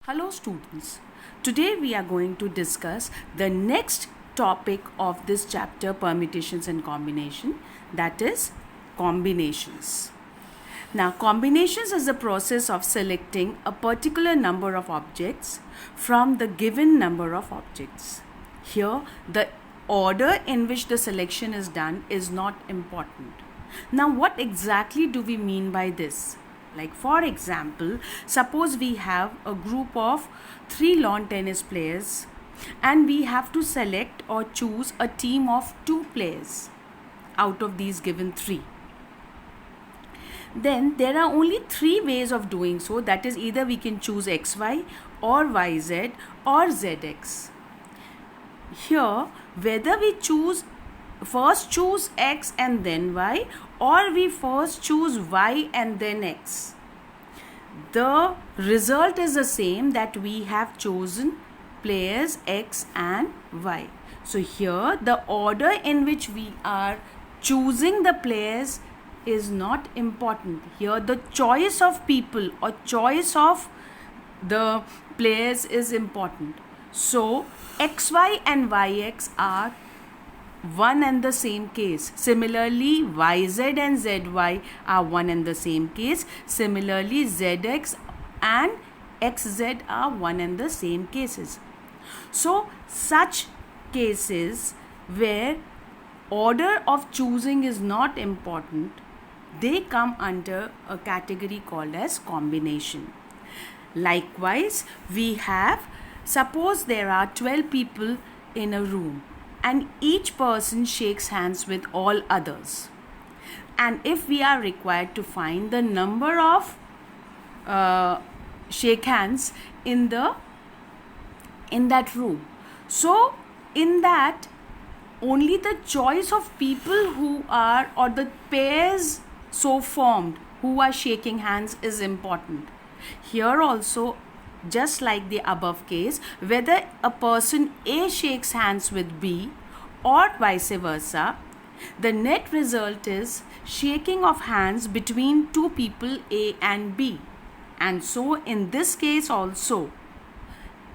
Hello students, today we are going to discuss the next topic of this chapter, permutations and combination, that is combinations. Now combinations is the process of selecting a particular number of objects from the given number of objects. Here the order in which the selection is done is not important. Now what exactly do we mean by this? Like for example, suppose we have a group of 3 lawn tennis players and we have to select or choose a team of 2 players out of these given 3. Then there are only 3 ways of doing so, that is either we can choose XY or YZ or ZX. Here whether we first choose X and then Y, or we first choose Y and then X, the result is the same, that we have chosen players X and Y. So here the order in which we are choosing the players is not important. Here the choice of people or choice of the players is important. So XY and YX are one and the same case. Similarly, YZ and ZY are one and the same case. Similarly, ZX and XZ are one and the same cases. So, such cases where order of choosing is not important, they come under a category called as combination. Likewise, we have, suppose there are 12 people in a room and each person shakes hands with all others, and if we are required to find the number of shake hands in that room, so in that only the choice of people who are, or the pairs so formed who are shaking hands is important. Here also, just like the above case, whether a person A shakes hands with B or vice versa, the net result is shaking of hands between 2 people A and B. And so in this case also,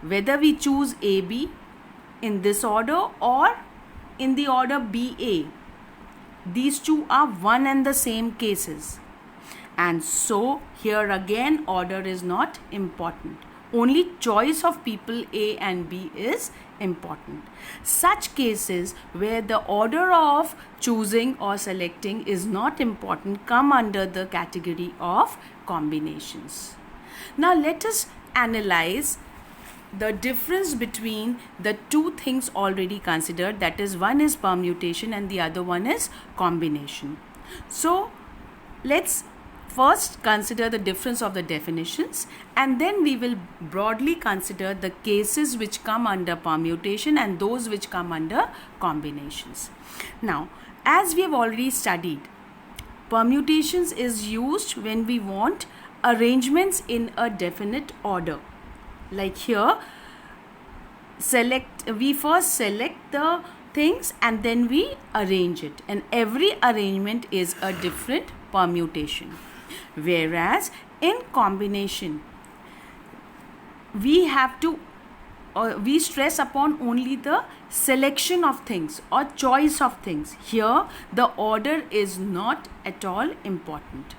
whether we choose AB in this order or in the order BA, these two are one and the same cases. And so here again order is not important. Only choice of people A and B is important. Such cases where the order of choosing or selecting is not important come under the category of combinations. Now let us analyze the difference between the two things already considered, that is, one is permutation and the other one is combination. So let's first consider the difference of the definitions, and then we will broadly consider the cases which come under permutation and those which come under combinations. Now, as we have already studied, permutations is used when we want arrangements in a definite order. Like here, we first select the things and then we arrange it, and every arrangement is a different permutation. Whereas in combination, we stress upon only the selection of things or choice of things. Here the order is not at all important.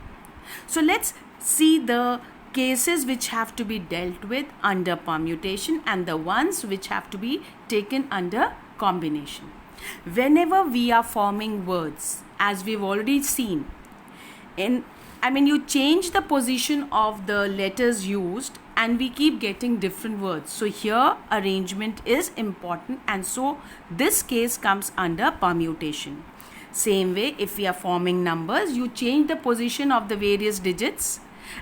So let's see the cases which have to be dealt with under permutation and the ones which have to be taken under combination. Whenever we are forming words, as we've already seen, you change the position of the letters used and we keep getting different words. So here arrangement is important, and so this case comes under permutation. Same way, if we are forming numbers, you change the position of the various digits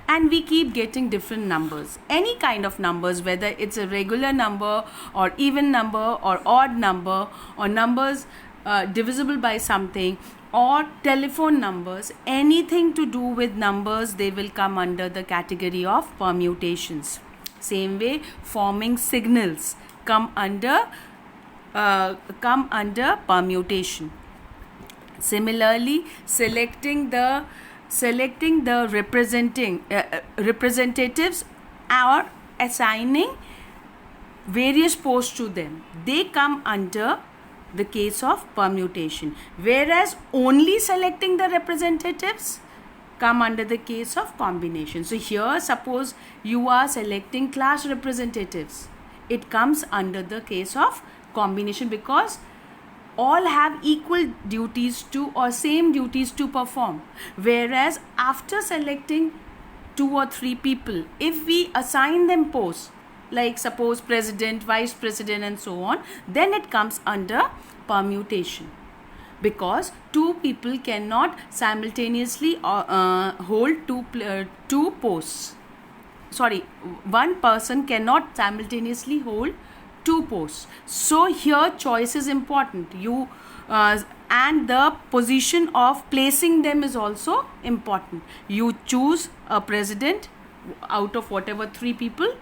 and we keep getting different numbers. Any kind of numbers, whether it's a regular number or even number or odd number or numbers divisible by something, or telephone numbers, anything to do with numbers, they will come under the category of permutations. Same way, forming signals come under permutation. Similarly, selecting the representatives or assigning various posts to them, they come under the case of permutation, whereas only selecting the representatives come under the case of combination. So here, suppose you are selecting class representatives, it comes under the case of combination, because all have equal duties to or same duties to perform. Whereas after selecting 2 or 3 people, if we assign them posts, like suppose president, vice president and so on, then it comes under permutation, because 2 people cannot simultaneously hold two posts. Sorry, 1 person cannot simultaneously hold 2 posts. So here choice is important. And the position of placing them is also important. You choose a president out of whatever 3 people.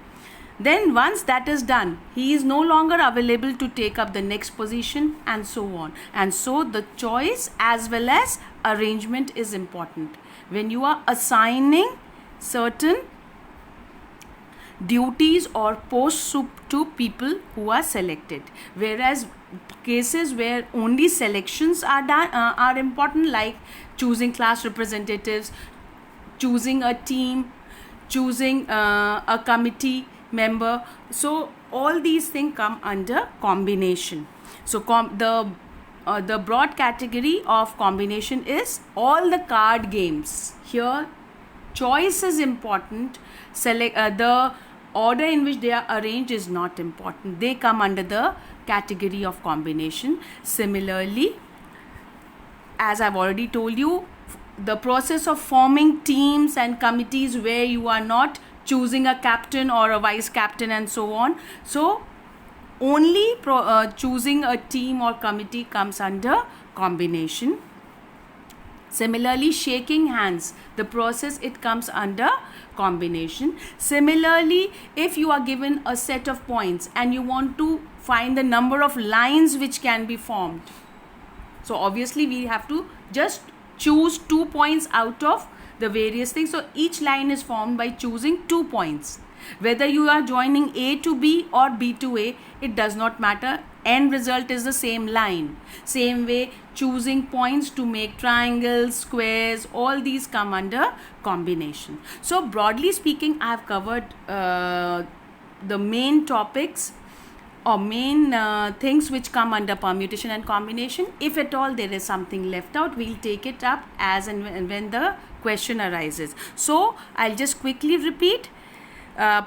Then once that is done, he is no longer available to take up the next position, and so on. And so the choice as well as arrangement is important when you are assigning certain duties or posts to people who are selected. Whereas cases where only selections are done are important, like choosing class representatives, choosing a team, choosing a committee member, so all these things come under combination. So the broad category of combination is all the card games. Here choice is important. The order in which they are arranged is not important. They come under the category of combination. Similarly, as I've already told you, the process of forming teams and committees where you are not choosing a captain or a vice captain and so on, so only choosing a team or committee comes under combination. Similarly, shaking hands, the process, it comes under combination. Similarly, if you are given a set of points and you want to find the number of lines which can be formed, so obviously we have to just choose 2 points out of the various things. So each line is formed by choosing 2 points. Whether you are joining A to B or B to A, it does not matter. End result is the same line. Same way, choosing points to make triangles, squares, all these come under combination. So broadly speaking, I have covered the main topics or main things which come under permutation and combination. If at all there is something left out, we'll take it up as and when the question arises. So I'll just quickly repeat.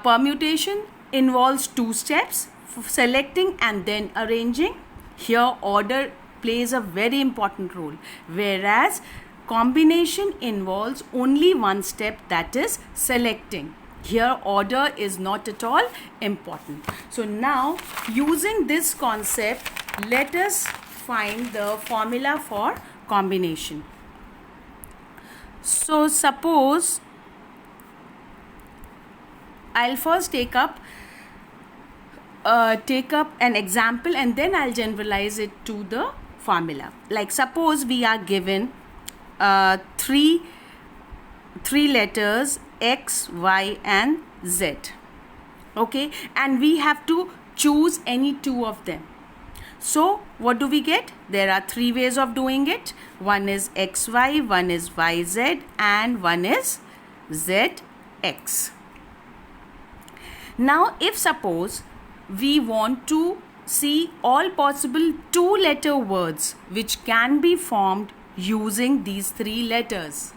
Permutation involves 2 steps: selecting and then arranging. Here order plays a very important role, whereas combination involves only 1 step, that is selecting. Here order is not at all important. So now, using this concept, let us find the formula for combination. So suppose I'll first take up an example and then I'll generalize it to the formula. Like suppose we are given 3 letters X, Y and Z. Okay, and we have to choose any 2 of them. So what do we get? There are 3 ways of doing it. One is XY, one is YZ and one is ZX. Now if suppose we want to see all possible 2-letter words which can be formed using these 3 letters,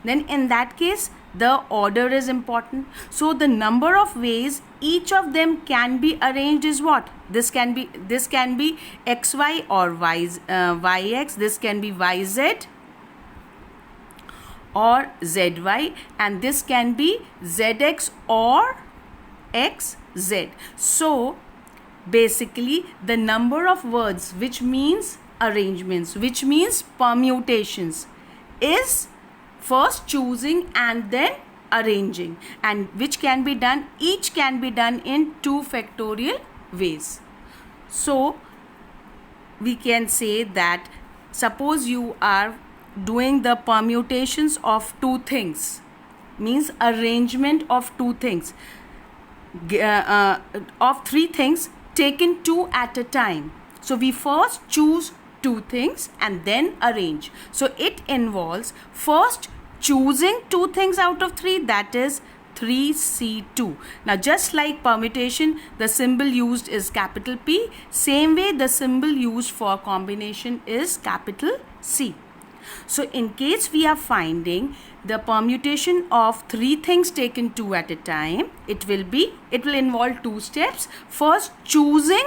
then in that case the order is important. So the number of ways each of them can be arranged is what? This can be XY or YX, this can be YZ or ZY, and this can be ZX or XZ. So basically the number of words, which means arrangements, which means permutations, is first choosing and then arranging, and which can be done, each can be done in 2 factorial ways. So we can say that suppose you are doing the permutations of 2 things, means arrangement of 2 things. of three things taken two at a time. So we first choose two things and then arrange. So it involves first choosing two things out of three, that is 3C2. Now just like permutation, the symbol used is capital P. Same way the symbol used for combination is capital C. So in case we are finding the permutation of three things taken two at a time, it will involve two steps. First, choosing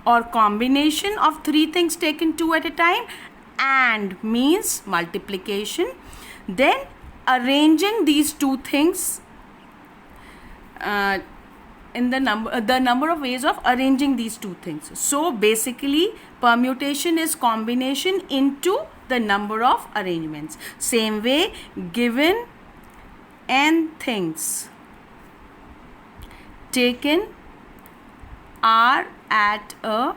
or combination of three things taken two at a time, and means multiplication. Then arranging these two things in the number of ways of arranging these two things. So basically permutation is combination into the number of arrangements. Same way, given n things taken r at a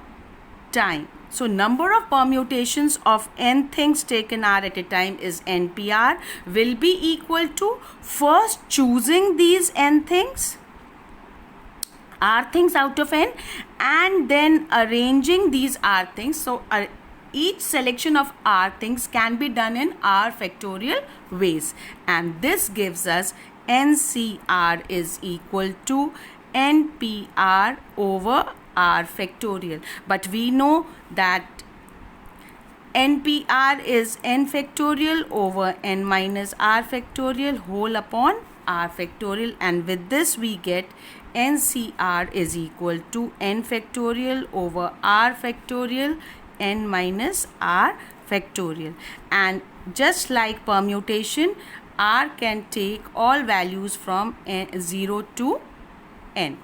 time. So number of permutations of n things taken r at a time is NPR, will be equal to first choosing these n things, r things out of n, and then arranging these r things. So each selection of r things can be done in r factorial ways, and this gives us NCR is equal to NPR over r factorial. But we know that NPR is n factorial over n minus r factorial whole upon r factorial, and with this we get NCR is equal to n factorial over r factorial n minus r factorial. And just like permutation, r can take all values from 0 to n.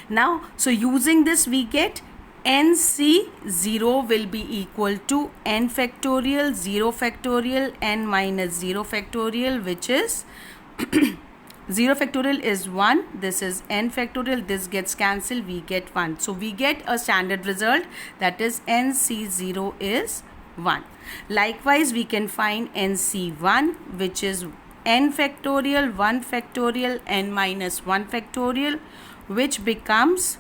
Now, so using this we get NC0 will be equal to n factorial 0 factorial n minus 0 factorial, which is 0 factorial is 1, this is n factorial, this gets cancelled, we get 1. So we get a standard result, that is NC0 is 1. Likewise, we can find NC1, which is n factorial 1 factorial n minus 1 factorial, which becomes,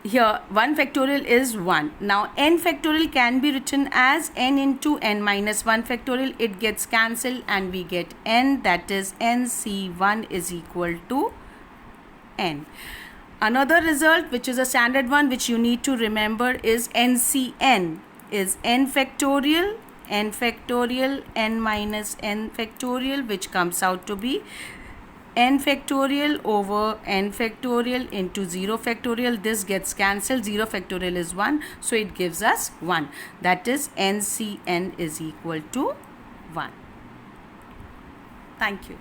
here 1 factorial is 1. Now n factorial can be written as n into n minus 1 factorial. It gets cancelled and we get n, that is NC1 is equal to n. Another result, which is a standard one, which you need to remember, is NCN is n factorial n minus n factorial, which comes out to be n factorial over n factorial into 0 factorial. This gets cancelled, 0 factorial is 1, so it gives us 1, that is NCN is equal to 1. Thank you.